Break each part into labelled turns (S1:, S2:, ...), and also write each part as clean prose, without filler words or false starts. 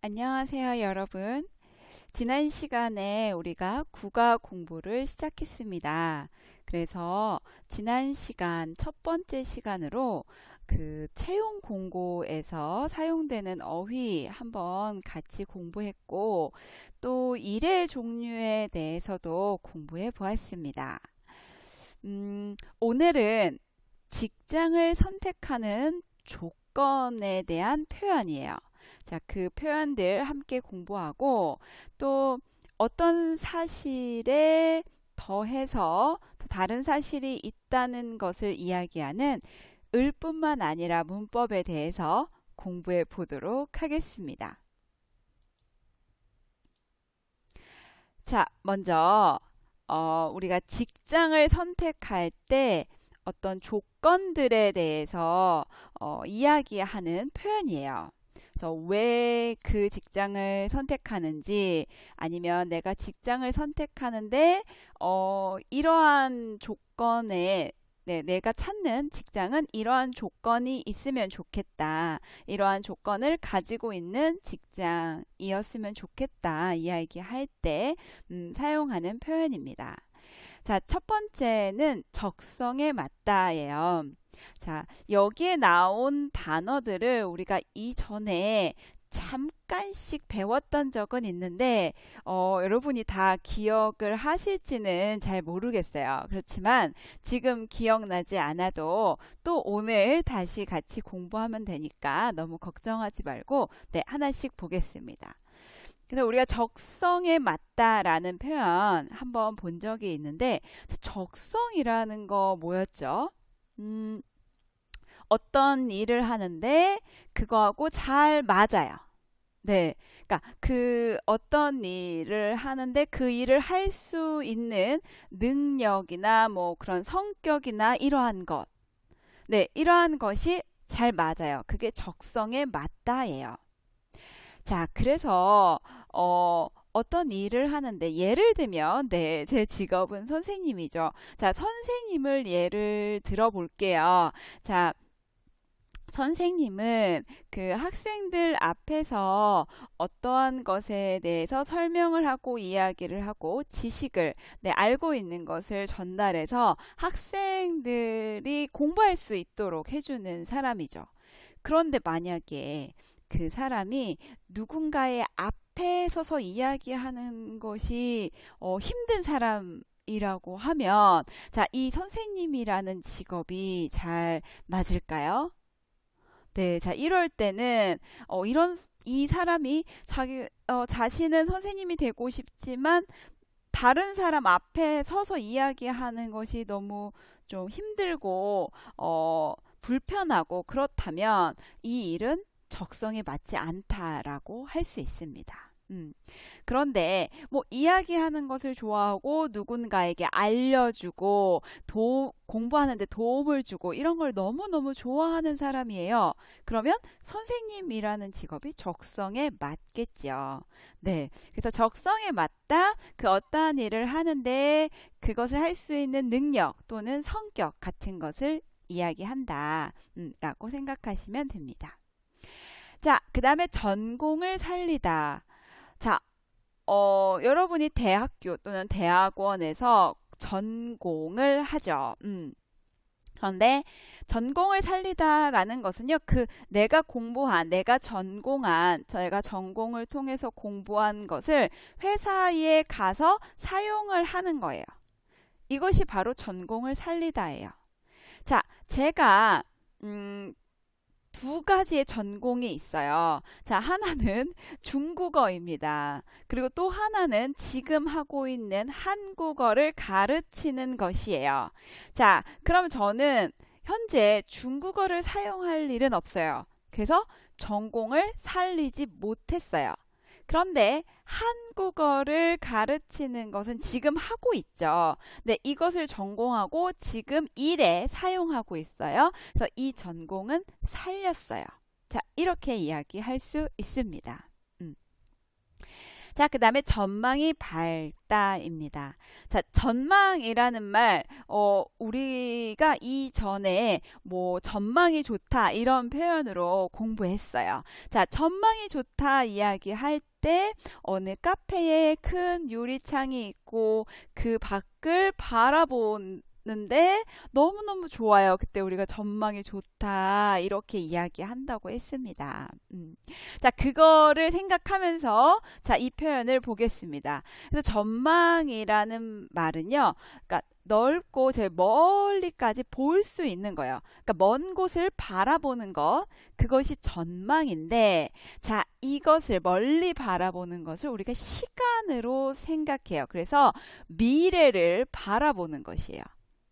S1: 안녕하세요, 여러분. 지난 시간에 우리가 국어 공부를 시작했습니다. 그래서 지난 시간 첫 번째 시간으로 그 채용 공고에서 사용되는 어휘 한번 같이 공부했고 또 일의 종류에 대해서도 공부해 보았습니다. 오늘은 직장을 선택하는 조건에 대한 표현이에요. 자, 그 표현들 함께 공부하고 또 어떤 사실에 더해서 또 다른 사실이 있다는 것을 이야기하는 을뿐만 아니라 문법에 대해서 공부해 보도록 하겠습니다. 자, 먼저 우리가 직장을 선택할 때 어떤 조건들에 대해서 이야기하는 표현이에요. 그래서 왜 그 직장을 선택하는지 아니면 내가 직장을 선택하는데 이러한 조건에 내가 찾는 직장은 이러한 조건이 있으면 좋겠다. 이러한 조건을 가지고 있는 직장이었으면 좋겠다. 이야기할 때 사용하는 표현입니다. 자, 첫 번째는 적성에 맞다예요. 자, 여기에 나온 단어들을 우리가 이전에 잠깐씩 배웠던 적은 있는데 여러분이 다 기억을 하실지는 잘 모르겠어요. 그렇지만 지금 기억나지 않아도 또 오늘 다시 같이 공부하면 되니까 너무 걱정하지 말고 하나씩 보겠습니다. 그래서 우리가 적성에 맞다라는 표현 한번 본 적이 있는데 적성이라는 거 뭐였죠? 어떤 일을 하는데 그거하고 잘 맞아요. 네. 그러니까 그 어떤 일을 하는데 그 일을 할 수 있는 능력이나 뭐 그런 성격이나 이러한 것. 네, 이러한 것이 잘 맞아요. 그게 적성에 맞다예요. 자, 그래서 어떤 일을 하는데 예를 들면 제 직업은 선생님이죠. 자, 선생님을 예를 들어 볼게요. 자, 선생님은 그 학생들 앞에서 어떠한 것에 대해서 설명을 하고 이야기를 하고 지식을 알고 있는 것을 전달해서 학생들이 공부할 수 있도록 해주는 사람이죠. 그런데 만약에 그 사람이 누군가의 앞에 서서 이야기하는 것이 힘든 사람이라고 하면 자, 이 선생님이라는 직업이 잘 맞을까요? 네, 자, 이럴 때는 이 사람이 자신은 선생님이 되고 싶지만 다른 사람 앞에 서서 이야기하는 것이 너무 좀 힘들고 불편하고 그렇다면 이 일은 적성에 맞지 않다라고 할 수 있습니다. 그런데 뭐 이야기하는 것을 좋아하고 누군가에게 알려주고 공부하는데 도움을 주고 이런 걸 너무너무 좋아하는 사람이에요. 그러면 선생님이라는 직업이 적성에 맞겠죠. 네. 그래서 적성에 맞다 그 어떠한 일을 하는데 그것을 할 수 있는 능력 또는 성격 같은 것을 이야기한다. 라고 생각하시면 됩니다. 자, 그 다음에 전공을 살리다. 자, 여러분이 대학교 또는 대학원에서 전공을 하죠. 그런데 전공을 살리다라는 것은요, 내가 전공한, 제가 전공을 통해서 공부한 것을 회사에 가서 사용을 하는 거예요. 이것이 바로 전공을 살리다예요. 자, 제가, 두 가지의 전공이 있어요. 자, 하나는 중국어입니다. 그리고 또 하나는 지금 하고 있는 한국어를 가르치는 것이에요. 자, 그럼 저는 현재 중국어를 사용할 일은 없어요. 그래서 전공을 살리지 못했어요. 그런데 한국어를 가르치는 것은 지금 하고 있죠. 네, 이것을 전공하고 지금 일에 사용하고 있어요. 그래서 이 전공은 살렸어요. 자, 이렇게 이야기할 수 있습니다. 자, 자, 그 다음에 전망이 밝다입니다. 자, 전망이라는 말, 우리가 이전에 뭐 전망이 좋다 이런 표현으로 공부했어요. 자, 전망이 좋다 이야기할 때 어느 카페에 큰 유리창이 있고 그 밖을 바라보는데 너무너무 좋아요. 그때 우리가 전망이 좋다 이렇게 이야기한다고 했습니다. 자, 그거를 생각하면서 자, 이 표현을 보겠습니다. 그래서 전망이라는 말은요, 그러니까 넓고 제 멀리까지 볼 수 있는 거예요. 그러니까 먼 곳을 바라보는 것, 그것이 전망인데, 자, 이것을 멀리 바라보는 것을 우리가 시간으로 생각해요. 그래서 미래를 바라보는 것이에요.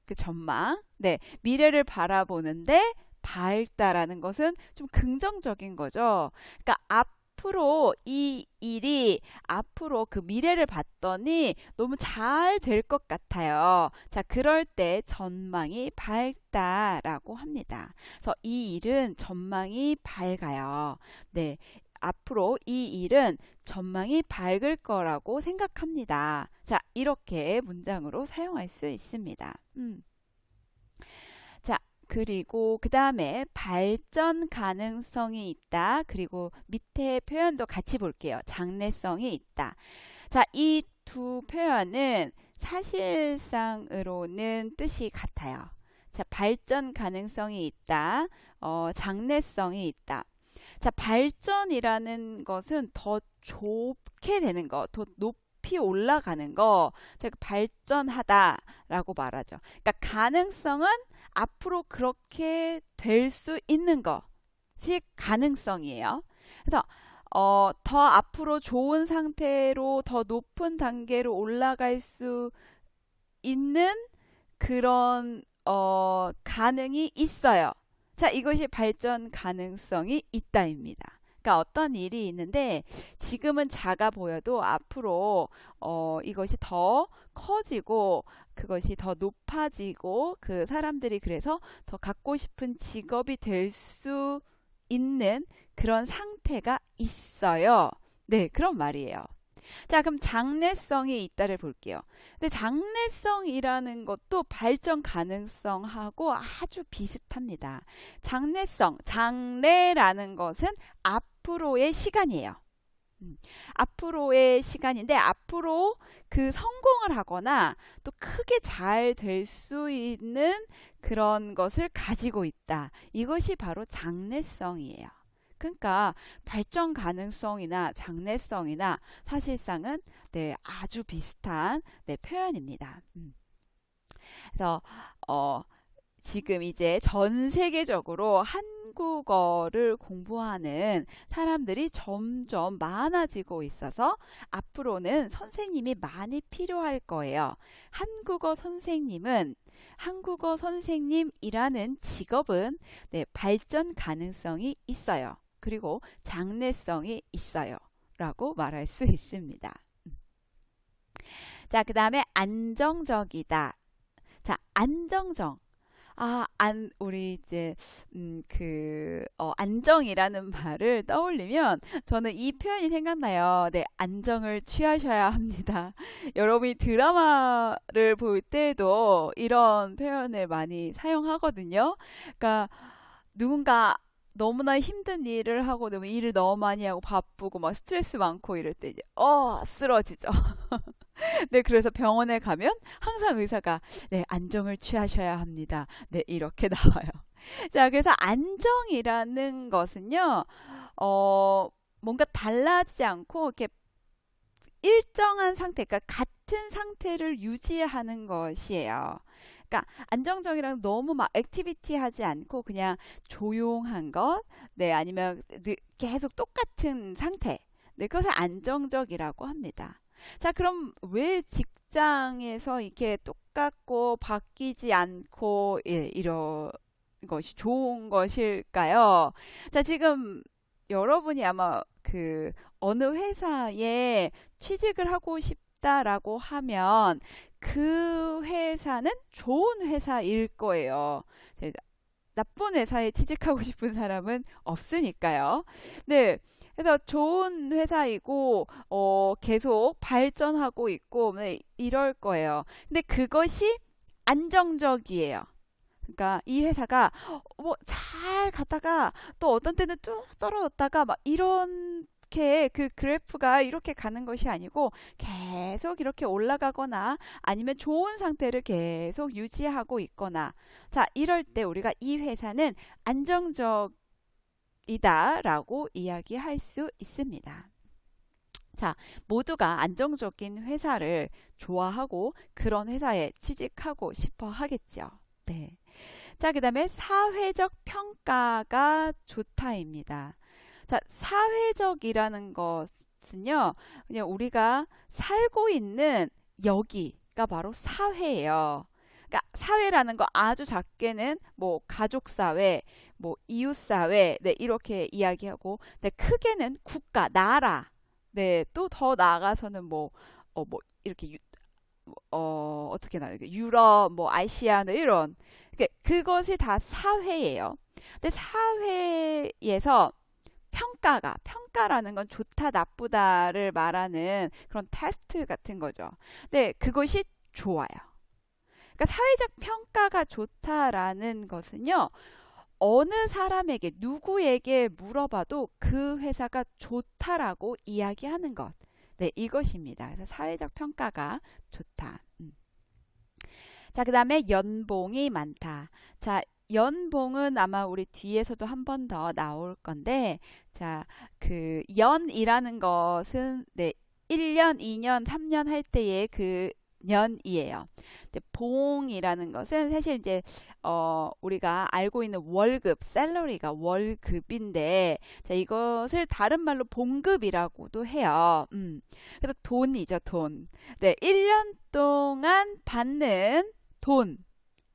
S1: 그 전망. 네, 미래를 바라보는데 밝다라는 것은 좀 긍정적인 거죠. 그러니까 앞으로 이 일이 앞으로 그 미래를 봤더니 너무 잘 될 것 같아요. 자, 그럴 때 전망이 밝다라고 합니다. 그래서 이 일은 전망이 밝아요. 네. 앞으로 이 일은 전망이 밝을 거라고 생각합니다. 자, 이렇게 문장으로 사용할 수 있습니다. 자, 그리고 그 다음에 발전 가능성이 있다. 그리고 밑에 표현도 같이 볼게요. 장래성이 있다. 자, 이 두 표현은 사실상으로는 뜻이 같아요. 자, 발전 가능성이 있다. 장래성이 있다. 자, 발전이라는 것은 더 좁게 되는 거, 더 높이 올라가는 거, 자, 발전하다라고 말하죠. 그러니까 가능성은 앞으로 그렇게 될 수 있는 것이 가능성이에요. 그래서 더 앞으로 좋은 상태로 더 높은 단계로 올라갈 수 있는 그런 가능이 있어요. 자, 이것이 발전 가능성이 있다입니다. 그러니까 어떤 일이 있는데 지금은 작아 보여도 앞으로 이것이 더 커지고 그것이 더 높아지고 그 사람들이 그래서 더 갖고 싶은 직업이 될 수 있는 그런 상태가 있어요. 네, 그런 말이에요. 자, 그럼 장래성이 있다를 볼게요. 근데 장래성이라는 것도 발전 가능성하고 아주 비슷합니다. 장래성, 장래라는 것은 앞으로의 시간이에요. 앞으로의 시간인데 앞으로 그 성공을 하거나 또 크게 잘 될 수 있는 그런 것을 가지고 있다. 이것이 바로 장래성이에요. 그러니까 발전 가능성이나 장래성이나 사실상은 네, 아주 비슷한 네, 표현입니다. 그래서 지금 이제 전 세계적으로 한국어를 공부하는 사람들이 점점 많아지고 있어서 앞으로는 선생님이 많이 필요할 거예요. 한국어 선생님이라는 직업은 네, 발전 가능성이 있어요. 그리고 장래성이 있어요. 라고 말할 수 있습니다. 자, 그 다음에 안정적이다. 자, 안정적. 우리 이제, 안정이라는 말을 떠올리면 저는 이 표현이 생각나요. 네, 안정을 취하셔야 합니다. 여러분이 드라마를 볼 때도 이런 표현을 많이 사용하거든요. 그러니까 누군가 너무나 힘든 일을 하고 너무 일을 너무 많이 하고 바쁘고 막 스트레스 많고 이럴 때 이제 쓰러지죠. 네, 그래서 병원에 가면 항상 의사가 네, 안정을 취하셔야 합니다. 네, 이렇게 나와요. 자, 그래서 안정이라는 것은요, 뭔가 달라지지 않고 이렇게 일정한 상태, 그러니까 같은 상태를 유지하는 것이에요. 그러니까 안정적이랑 너무 막 액티비티 하지 않고 그냥 조용한 것, 네, 아니면 계속 똑같은 상태, 네, 그것을 안정적이라고 합니다. 자, 그럼 왜 직장에서 이렇게 똑같고 바뀌지 않고 이런 것이 좋은 것일까요? 자, 지금 여러분이 아마 그 어느 회사에 취직을 하고 싶다라고 하면 그 회사는 좋은 회사일 거예요. 나쁜 회사에 취직하고 싶은 사람은 없으니까요. 네. 그래서 좋은 회사이고 계속 발전하고 있고 네, 이럴 거예요. 근데 그것이 안정적이에요. 그러니까 이 회사가 뭐 잘 가다가 또 어떤 때는 뚝 떨어졌다가 막 이렇게 그 그래프가 이렇게 가는 것이 아니고 계속 이렇게 올라가거나 아니면 좋은 상태를 계속 유지하고 있거나 자, 이럴 때 우리가 이 회사는 안정적이다라고 이야기할 수 있습니다. 자, 모두가 안정적인 회사를 좋아하고 그런 회사에 취직하고 싶어 하겠죠. 네. 자, 그 다음에 사회적 평가가 좋다입니다. 자, 사회적이라는 것은요, 그냥 우리가 살고 있는 여기가 바로 사회예요. 그러니까 사회라는 거 아주 작게는 뭐 가족 사회, 뭐 이웃 사회, 네, 이렇게 이야기하고, 네, 크게는 국가, 나라, 네, 또 더 나아가서는 뭐 이렇게 어떻게 나요? 유럽, 뭐 아시아, 네, 이런. 그것이 다 사회예요. 근데 사회에서 평가라는 건 좋다, 나쁘다를 말하는 그런 테스트 같은 거죠. 네, 그것이 좋아요. 그러니까 사회적 평가가 좋다라는 것은요, 어느 사람에게, 누구에게 물어봐도 그 회사가 좋다라고 이야기하는 것. 네, 이것입니다. 그래서 사회적 평가가 좋다. 자, 그 다음에 연봉이 많다. 자, 연봉은 아마 우리 뒤에서도 한 번 더 나올 건데, 자, 그 연이라는 것은 네, 1년, 2년, 3년 할 때의 그 년이에요. 근데 봉이라는 것은 사실 이제 우리가 알고 있는 월급, 샐러리가 월급인데, 자, 이것을 다른 말로 봉급이라고도 해요. 그래서 돈이죠, 돈. 네, 1년 동안 받는 돈.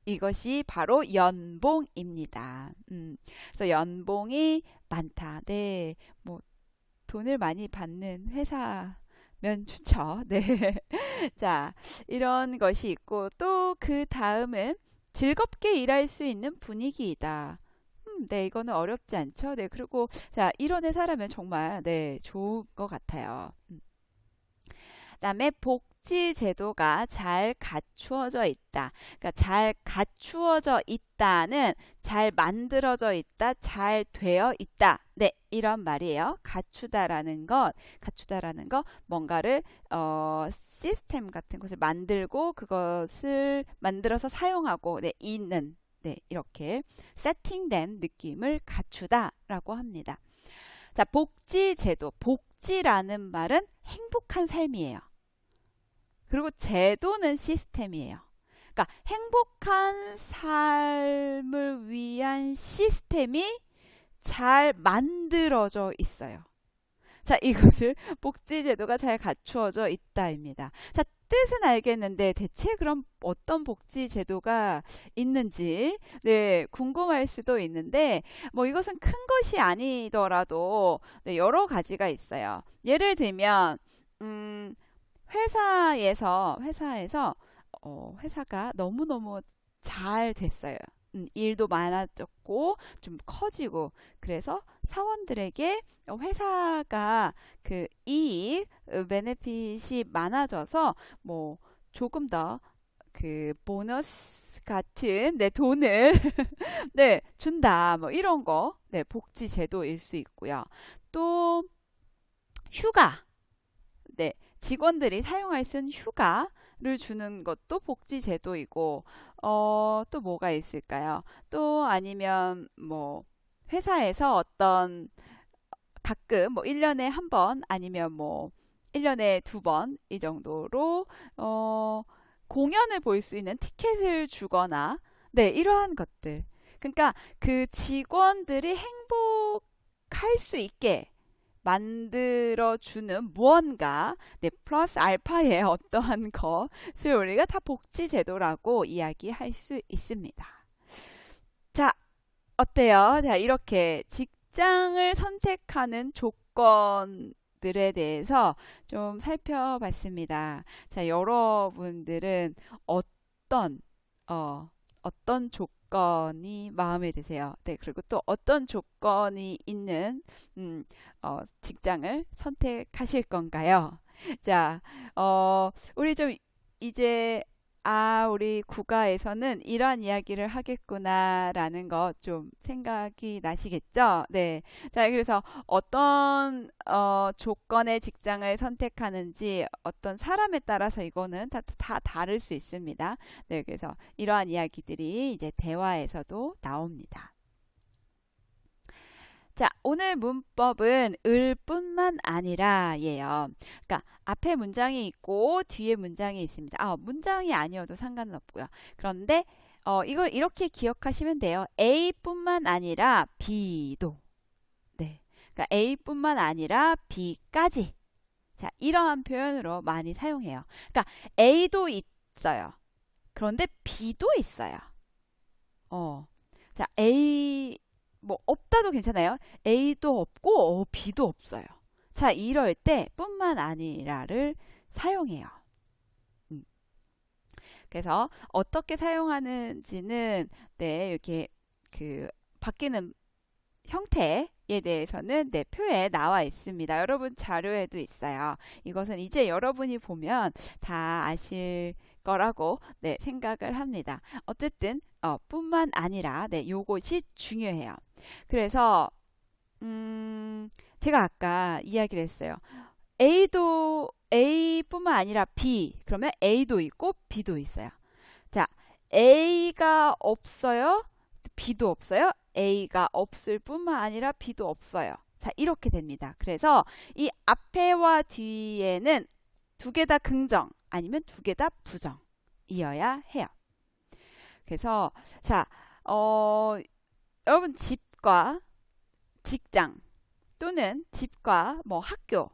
S1: 이것이 바로 연봉입니다. 그래서 연봉이 많다. 네, 뭐 돈을 많이 받는 회사면 좋죠. 네. 자, 이런 것이 있고 또 그 다음은 즐겁게 일할 수 있는 분위기이다. 네, 이거는 어렵지 않죠. 네, 그리고 자, 이런 회사라면 정말 네, 좋을 것 같아요. 그다음에 복지 제도가 잘 갖추어져 있다. 그러니까 잘 갖추어져 있다는 잘 만들어져 있다, 잘 되어 있다. 네, 이런 말이에요. 갖추다라는 것, 뭔가를 시스템 같은 것을 만들고 그것을 만들어서 사용하고 네, 있는 네, 이렇게 세팅된 느낌을 갖추다라고 합니다. 자, 복지 제도. 복지라는 말은 행복한 삶이에요. 그리고 제도는 시스템이에요. 그러니까 행복한 삶을 위한 시스템이 잘 만들어져 있어요. 자, 이것을 복지제도가 잘 갖추어져 있다입니다. 자, 뜻은 알겠는데 대체 그럼 어떤 복지제도가 있는지 네, 궁금할 수도 있는데 뭐 이것은 큰 것이 아니더라도 네, 여러 가지가 있어요. 예를 들면 회사에서 회사가 너무너무 잘 됐어요. 일도 많아졌고 좀 커지고 그래서 사원들에게 회사가 그 이익, 베네핏이 많아져서 뭐 조금 더 그 보너스 같은 네, 돈을 네, 준다. 뭐 이런 거. 네, 복지 제도일 수 있고요. 또 휴가. 네, 직원들이 사용할 수 있는 휴가를 주는 것도 복지 제도이고, 또 뭐가 있을까요? 또 아니면 뭐 회사에서 어떤 가끔 뭐 1년에 한 번 아니면 뭐 1년에 두 번 이 정도로 공연을 볼 수 있는 티켓을 주거나 네, 이러한 것들. 그러니까 그 직원들이 행복할 수 있게 만들어주는 무언가, 네, 플러스 알파의 어떠한 것을 우리가 다 복지제도라고 이야기할 수 있습니다. 자, 어때요? 자, 이렇게 직장을 선택하는 조건들에 대해서 좀 살펴봤습니다. 자, 여러분들은 어떤 조건, 조건이 마음에 드세요? 네, 그리고 또 어떤 조건이 있는 직장을 선택하실 건가요? 자, 우리 좀 이제 우리 국가에서는 이러한 이야기를 하겠구나라는 거 좀 생각이 나시겠죠? 네. 자, 그래서 어떤 조건의 직장을 선택하는지 어떤 사람에 따라서 이거는 다 다를 수 있습니다. 네, 그래서 이러한 이야기들이 이제 대화에서도 나옵니다. 자, 오늘 문법은 을 뿐만 아니라 예요. 그러니까 앞에 문장이 있고 뒤에 문장이 있습니다. 문장이 아니어도 상관은 없고요. 그런데 이걸 이렇게 기억하시면 돼요. A 뿐만 아니라 B도. 네. 그러니까 A 뿐만 아니라 B까지. 자, 이러한 표현으로 많이 사용해요. 그러니까 A도 있어요. 그런데 B도 있어요. 자, A 뭐 없다도 괜찮아요. A도 없고 B도 없어요. 자, 이럴 때 뿐만 아니라를 사용해요. 그래서 어떻게 사용하는지는 네, 이렇게 그 바뀌는 형태에 대해서는 네, 표에 나와 있습니다. 여러분 자료에도 있어요. 이것은 이제 여러분이 보면 다 아실 거라고 네, 생각을 합니다. 어쨌든 뿐만 아니라 네, 요것이 중요해요. 그래서 제가 아까 이야기를 했어요. A뿐만 아니라 B, 그러면 A도 있고 B도 있어요. 자, A가 없어요. B도 없어요. A가 없을 뿐만 아니라 B도 없어요. 자, 이렇게 됩니다. 그래서 이 앞에와 뒤에는 두 개 다 긍정 아니면 두 개 다 부정이어야 해요. 그래서 자, 여러분 집과 직장 또는 집과 뭐 학교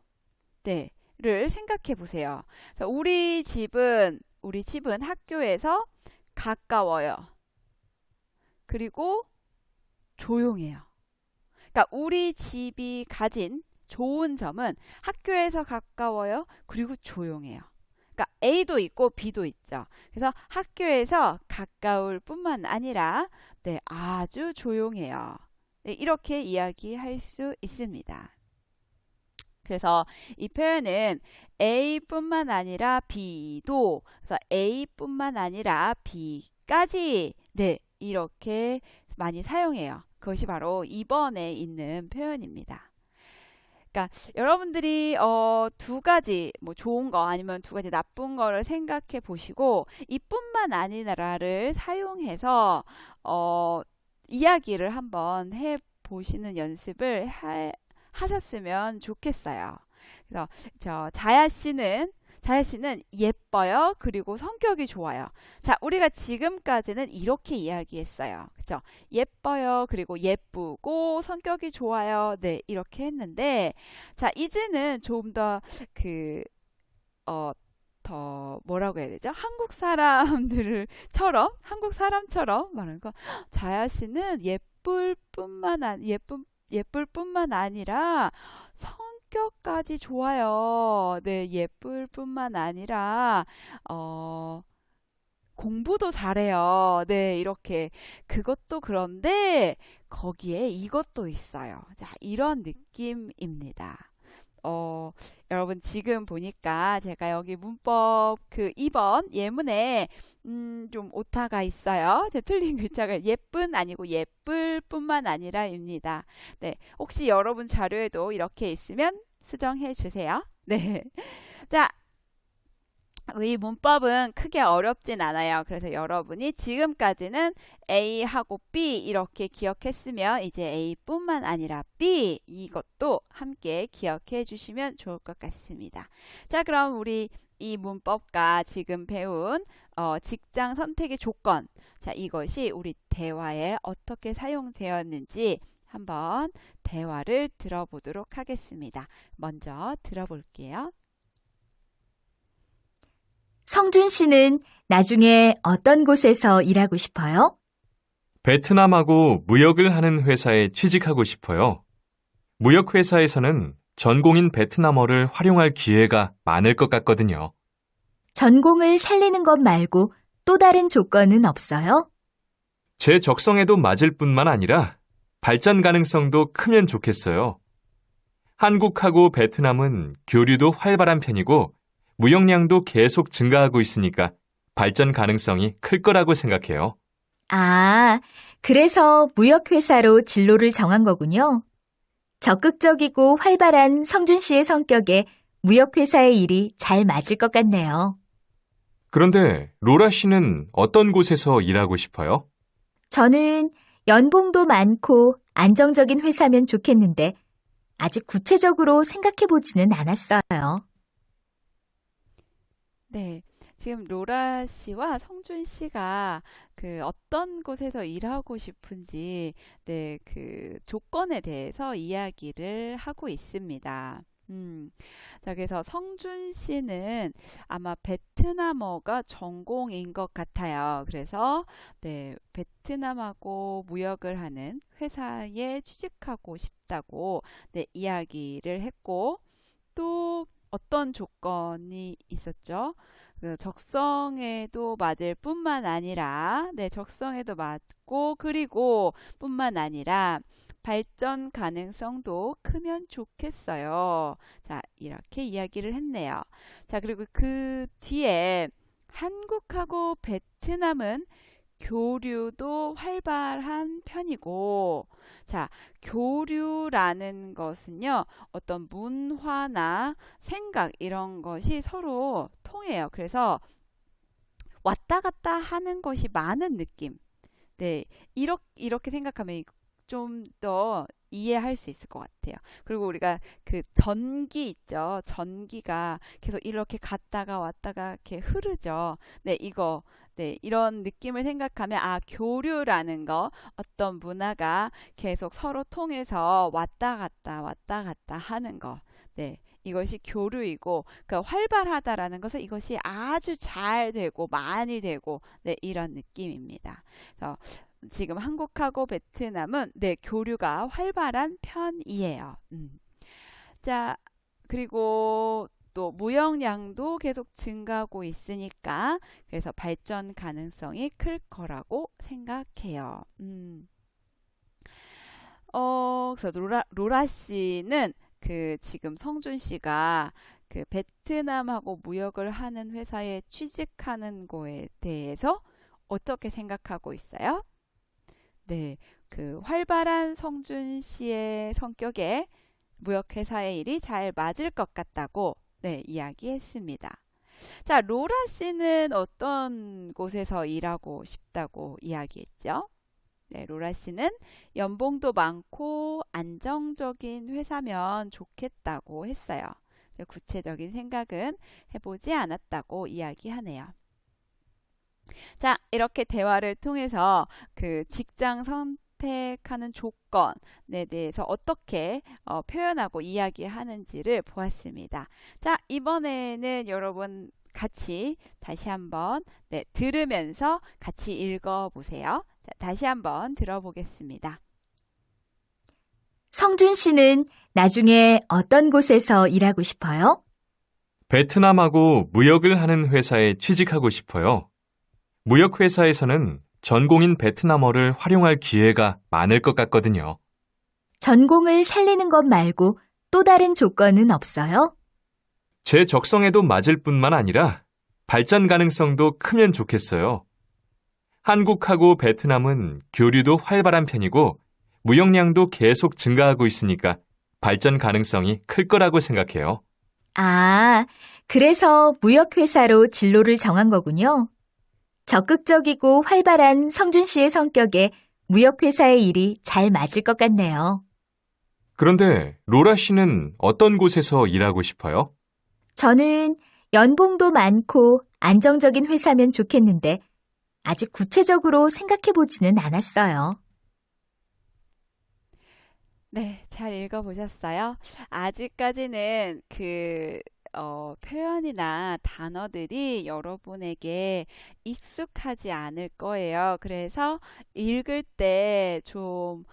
S1: 를 생각해 보세요. 우리 집은 학교에서 가까워요. 그리고 조용해요. 그러니까 우리 집이 가진 좋은 점은 학교에서 가까워요. 그리고 조용해요. 그러니까 A도 있고 B도 있죠. 그래서 학교에서 가까울 뿐만 아니라 네, 아주 조용해요. 네, 이렇게 이야기할 수 있습니다. 그래서 이 표현은 A뿐만 아니라 B도, 그래서 A뿐만 아니라 B까지 네, 이렇게 많이 사용해요. 그것이 바로 2번에 있는 표현입니다. 그러니까 여러분들이 두 가지 뭐 좋은 거 아니면 두 가지 나쁜 거를 생각해 보시고 이뿐만 아니라를 사용해서 이야기를 한번 해 보시는 연습을 하셨으면 좋겠어요. 그래서 자야 씨는 예뻐요. 그리고 성격이 좋아요. 자, 우리가 지금까지는 이렇게 이야기했어요. 그렇죠? 예뻐요. 그리고 예쁘고 성격이 좋아요. 네, 이렇게 했는데 자, 이제는 좀 더 더 뭐라고 해야 되죠? 한국 사람처럼 말하는 거. 자야 씨는 예쁠 뿐만 아니라 성격까지 좋아요. 네, 예쁠 뿐만 아니라 공부도 잘해요. 네, 이렇게 그것도 그런데 거기에 이것도 있어요. 자, 이런 느낌입니다. 여러분 지금 보니까 제가 여기 문법 2번 예문에 좀 오타가 있어요. 제 틀린 글자가 예쁜 아니고 예쁠 뿐만 아니라입니다. 네, 혹시 여러분 자료에도 이렇게 있으면 수정해 주세요. 네, 자, 이 문법은 크게 어렵진 않아요. 그래서 여러분이 지금까지는 A하고 B 이렇게 기억했으면 이제 A뿐만 아니라 B 이것도 함께 기억해 주시면 좋을 것 같습니다. 자, 그럼 우리 이 문법과 지금 배운 직장 선택의 조건, 자, 이것이 우리 대화에 어떻게 사용되었는지 한번 대화를 들어보도록 하겠습니다. 먼저 들어볼게요.
S2: 성준 씨는 나중에 어떤 곳에서 일하고 싶어요?
S3: 베트남하고 무역을 하는 회사에 취직하고 싶어요. 무역회사에서는 전공인 베트남어를 활용할 기회가 많을 것 같거든요.
S2: 전공을 살리는 것 말고 또 다른 조건은 없어요?
S3: 제 적성에도 맞을 뿐만 아니라 발전 가능성도 크면 좋겠어요. 한국하고 베트남은 교류도 활발한 편이고 무역량도 계속 증가하고 있으니까 발전 가능성이 클 거라고 생각해요.
S2: 아, 그래서 무역회사로 진로를 정한 거군요. 적극적이고 활발한 성준 씨의 성격에 무역회사의 일이 잘 맞을 것 같네요.
S3: 그런데 로라 씨는 어떤 곳에서 일하고 싶어요?
S2: 저는 연봉도 많고 안정적인 회사면 좋겠는데 아직 구체적으로 생각해 보지는 않았어요.
S1: 네. 지금 로라 씨와 성준 씨가 그 어떤 곳에서 일하고 싶은지, 네, 그 조건에 대해서 이야기를 하고 있습니다. 자, 그래서 성준 씨는 아마 베트남어가 전공인 것 같아요. 그래서, 네, 베트남하고 무역을 하는 회사에 취직하고 싶다고, 네, 이야기를 했고, 또 어떤 조건이 있었죠? 그 적성에도 맞을 뿐만 아니라, 네, 적성에도 맞고, 그리고 뿐만 아니라, 발전 가능성도 크면 좋겠어요. 자, 이렇게 이야기를 했네요. 자, 그리고 그 뒤에 한국하고 베트남은 교류도 활발한 편이고, 자, 교류라는 것은요, 어떤 문화나 생각 이런 것이 서로 통해요. 그래서 왔다 갔다 하는 것이 많은 느낌. 네, 이렇게 생각하면 좀 더 이해할 수 있을 것 같아요. 그리고 우리가 그 전기 있죠. 전기가 계속 이렇게 갔다가 왔다가 이렇게 흐르죠. 네, 네, 이런 느낌을 생각하면, 아, 교류라는 거, 어떤 문화가 계속 서로 통해서 왔다 갔다 하는 거. 네, 이것이 교류이고, 그 활발하다라는 것은 이것이 아주 잘 되고, 많이 되고, 네, 이런 느낌입니다. 그래서 지금 한국하고 베트남은, 네, 교류가 활발한 편이에요. 자, 그리고 또 무역량도 계속 증가하고 있으니까 그래서 발전 가능성이 클 거라고 생각해요. 그래서 로라 씨는 그 지금 성준 씨가 그 베트남하고 무역을 하는 회사에 취직하는 거에 대해서 어떻게 생각하고 있어요? 네, 그 활발한 성준 씨의 성격에 무역회사의 일이 잘 맞을 것 같다고, 네, 이야기했습니다. 자, 로라 씨는 어떤 곳에서 일하고 싶다고 이야기했죠? 네, 로라 씨는 연봉도 많고 안정적인 회사면 좋겠다고 했어요. 구체적인 생각은 해보지 않았다고 이야기하네요. 자, 이렇게 대화를 통해서 그 직장 선택하는 조건에 대해서 어떻게 표현하고 이야기하는지를 보았습니다. 자, 이번에는 여러분 같이 다시 한번, 네, 들으면서 같이 읽어보세요. 자, 다시 한번 들어보겠습니다.
S2: 성준 씨는 나중에 어떤 곳에서 일하고 싶어요?
S3: 베트남하고 무역을 하는 회사에 취직하고 싶어요. 무역회사에서는 전공인 베트남어를 활용할 기회가 많을 것 같거든요.
S2: 전공을 살리는 것 말고 또 다른 조건은 없어요?
S3: 제 적성에도 맞을 뿐만 아니라 발전 가능성도 크면 좋겠어요. 한국하고 베트남은 교류도 활발한 편이고 무역량도 계속 증가하고 있으니까 발전 가능성이 클 거라고 생각해요.
S2: 아, 그래서 무역회사로 진로를 정한 거군요. 적극적이고 활발한 성준 씨의 성격에 무역회사의 일이 잘 맞을 것 같네요.
S3: 그런데 로라 씨는 어떤 곳에서 일하고 싶어요?
S2: 저는 연봉도 많고 안정적인 회사면 좋겠는데 아직 구체적으로 생각해 보지는 않았어요.
S1: 네, 잘 읽어보셨어요? 아직까지는 표현이나 단어들이 여러분에게 익숙하지 않을 거예요. 그래서 읽을 때 좀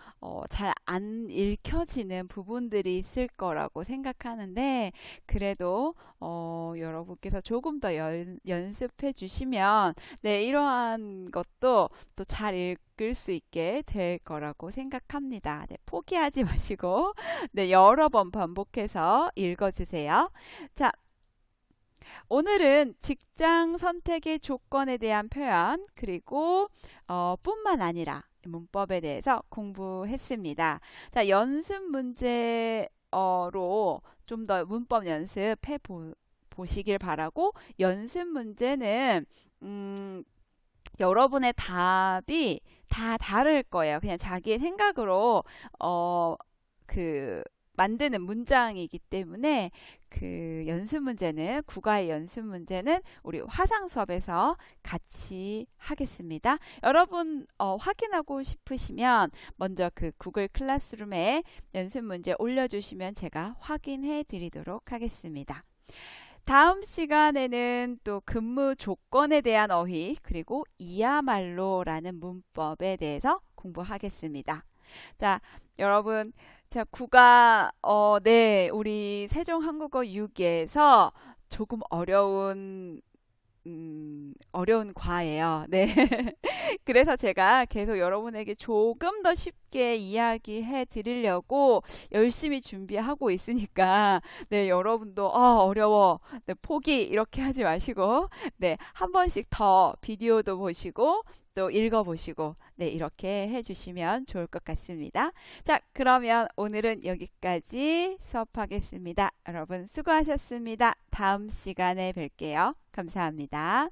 S1: 잘 안 읽혀지는 부분들이 있을 거라고 생각하는데, 그래도 여러분께서 조금 더 연습해 주시면, 네, 이러한 것도 또 잘 읽을 수 있게 될 거라고 생각합니다. 네, 포기하지 마시고 네, 여러 번 반복해서 읽어주세요. 자, 오늘은 직장 선택의 조건에 대한 표현 그리고 뿐만 아니라 문법에 대해서 공부했습니다. 자, 연습 문제로 좀 더 문법 연습해 보시길 바라고, 연습 문제는 여러분의 답이 다 다를 거예요. 그냥 자기의 생각으로 만드는 문장이기 때문에 그 연습 문제는, 국어의 연습 문제는 우리 화상 수업에서 같이 하겠습니다. 여러분 확인하고 싶으시면 먼저 그 구글 클래스룸에 연습 문제 올려주시면 제가 확인해 드리도록 하겠습니다. 다음 시간에는 또 근무 조건에 대한 어휘 그리고 이야말로라는 문법에 대해서 공부하겠습니다. 자, 여러분, 자, 국어 네, 우리 세종한국어 6에서 조금 어려운 과예요. 네. 그래서 제가 계속 여러분에게 조금 더 쉽게 이야기해 드리려고 열심히 준비하고 있으니까, 네, 여러분도 어려워, 네, 포기 이렇게 하지 마시고, 네, 한 번씩 더 비디오도 보시고 또 읽어보시고, 네, 이렇게 해주시면 좋을 것 같습니다. 자, 그러면 오늘은 여기까지 수업하겠습니다. 여러분 수고하셨습니다. 다음 시간에 뵐게요. 감사합니다.